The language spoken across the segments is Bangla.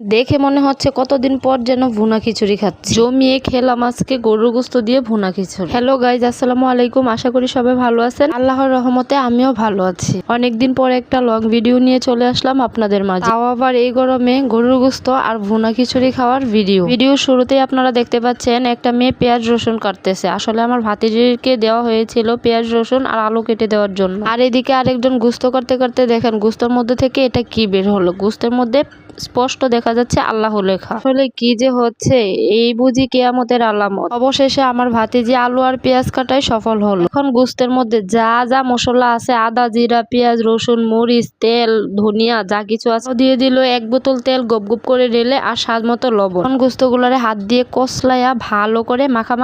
দেখে মনে হচ্ছে কতদিন পর যেন ভুনা খিচুড়ি খাচ্ছি। জমিয়ে খেলাম আজকে গরুর গোস্ত দিয়ে ভুনা খিচুড়ি। হ্যালো গাইজ, আসসালামু আলাইকুম। আশা করি সবাই ভালো আছেন। আল্লাহর রহমতে আমিও ভালো আছি। অনেকদিন পর একটা লং ভিডিও নিয়ে চলে আসলাম আপনাদের মাঝে, তাও আবার এই গরমে গরুর গোস্ত আর ভুনা খিচুড়ি খাওয়ার ভিডিও শুরুতেই আপনারা দেখতে পাচ্ছেন একটা মেয়ে পেঁয়াজ রসুন কাটতেছে। আসলে আমার ভাতিজিকে দেওয়া হয়েছিল পেঁয়াজ রসুন আর আলু কেটে দেওয়ার জন্য। আর এদিকে আরেকজন গোস্ত করতে করতে দেখেন গোস্তের মধ্যে থেকে এটা কি বের হলো। গোস্তের মধ্যে স্পষ্ট দেখা যাচ্ছে আল্লাহ লেখা। আসলে কি যে হচ্ছে, এই বুঝি কিয়ামতের আলামত। অবশেষে আমার ভাতিজি আলু আর পেঁয়াজ কাটায় সফল হলো। এখন গোস্তের মধ্যে যা যা মশলা আছে, আদা, জিরা, পেঁয়াজ, রসুন, মরিচ, তেল, ধনিয়া যা কিছু আছে দিয়ে দিল। এক বোতল তেল গপ গপ করে ঢেলে আর স্বাদ মতো লবণ। এখন গোস্তগুলোরে হাত দিয়ে কসলাইয়া ভালো করে মাখা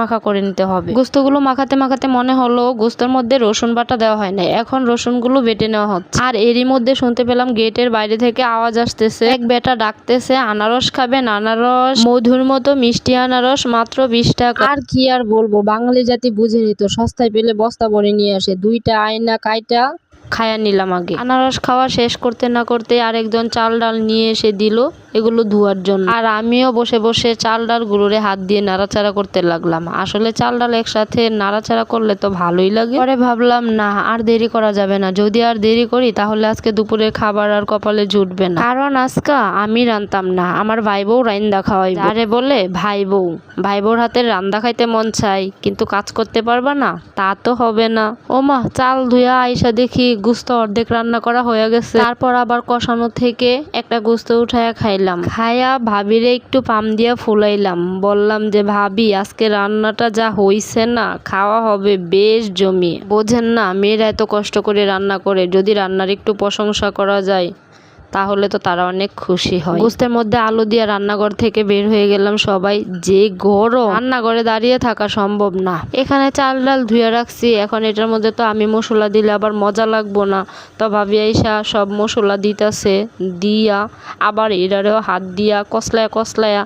মাখা করে নিতে হবে। গোস্তগুলো মাখাতে মাখাতে মনে হলো গোস্তের মধ্যে রসুন বাটা দেওয়া হয় না। এখন রসুনগুলো বেটে নেওয়া হচ্ছে। আর এরই মধ্যে শুনতে পেলাম গেটের বাইরে থেকে আওয়াজ আসতেছে। এক বেটা ডাকতেছে, আনারস খাবেন? আনারস মধুর মতো মিষ্টি আনারস, মাত্র 20 টাকা। আর কি আর বলবো, বাঙালি জাতি বুঝে নিত, সস্তায় পেলে বস্তা ভরে নিয়ে আসে। দুইটা আয়না কাইটা খায়া নিলাম আগে। আনারস খাওয়া শেষ করতে না করতে আরেকজন চাল ডাল নিয়ে এসে দিল এগুলো ধোয়ার জন্য। আর আমিও বসে বসে চাল ডাল গুলোরে হাত দিয়ে নাড়াচাড়া করতে লাগলাম। আসলে চাল ডাল একসাথে নাড়াচাড়া করলে তো ভালোই লাগে। পরে ভাবলাম না, আর দেরি করা যাবে না। যদি আর দেরি করি তাহলে আজকে দুপুরের খাবার আর কপালে জুটবে না। কারণ আজকে আমি রান্তাম না, আমার ভাই বউ রান্দা খাওয়াই। আরে বলে ভাই বউর হাতের রান্দা খাইতে মন চাই, কিন্তু কাজ করতে পারবা না, তা তো হবে না। ও মা, চাল ধুয়া আইসা দেখি গোস্ত অর্ধেক রান্না করা হয়ে গেছে। তারপর আবার কষানো থেকে একটা গোস্ত উঠায়া খাইয়া ভাবিরে একটু পাম দিয়া ফুলাইলাম। বললাম যে ভাবি, আজকে রান্নাটা যা হইছে না, খাওয়া হবে বেশ জমিয়ে। বোঝেন না, মেয়েরা এত কষ্ট করে রান্না করে, যদি রান্নার একটু প্রশংসা করা যায় তাহলে তো তারা অনেক খুশি হয়। গোস্তের মধ্যে আলু দিয়ে রান্নাঘর থেকে বের হয়ে গেলাম সবাই। যে গরম, রান্নাঘরে দাঁড়িয়ে থাকা সম্ভব না। এখানে চাল ডাল ধুয়ে রাখছি, এখন এটার মধ্যে তো আমি মশলা দিলে আবার মজা লাগবো না। তো ভাবি আইসা সব মশলা দিতেছে, দিয়া আবার এটারেও হাত দিয়া কসলায়া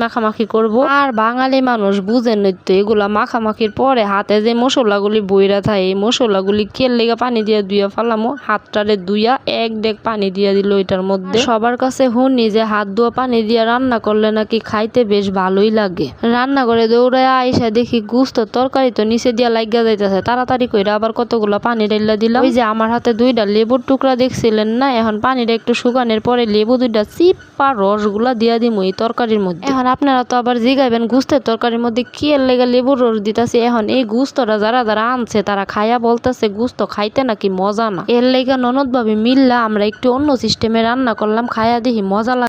মাখামাখি করব। আর বাঙালি মানুষ বুঝেন তো, এগুলা মাখামাখির পরে হাতে যে মশলাগুলি বইরা থাকে, এই মশলাগুলি কেল লেগে পানি দিয়ে ধুইয়া ফেলামো। হাতটারে ধুইয়া এক ডেক পানি দিয়ে দিল এটার মধ্যে। সবার কাছে শুনি যে হাত ধোয়া পানি দিয়ে রান্না করলে নাকি খাইতে বেশ ভালোই লাগে। রান্না করে দৌড়ায় আইসা দেখি গুস্ত তরকারি তো নিচে দিয়া লাগিয়া যাইতেছে। তাড়াতাড়ি কইরা আবার কতগুলো পানি ঢাইলা দিলাম। ওই যে আমার হাতে 2টা লেবুর টুকরা দেখছিলেন না, এখন পানিটা একটু শুকানোর পরে লেবু 2টা চিপা রসগুলা দিয়া দিমু এই তরকারির মধ্যে। এখন আপনারা তো আবার জিগাইবেন গুস্তের তরকারির মধ্যে কি এর লেগে লেবুর রস দিতেছে। এখন এই গুস্তটা যারা আনছে তারা খাইয়া বলতেছে গুস্ত খাইতে নাকি মজা না। এর লেগে ননদ ভাবি মিল্লা আমরা একটু অন্য সিস্টেমে রান্না করলাম, খাইয়া দেখি মজা লাগে।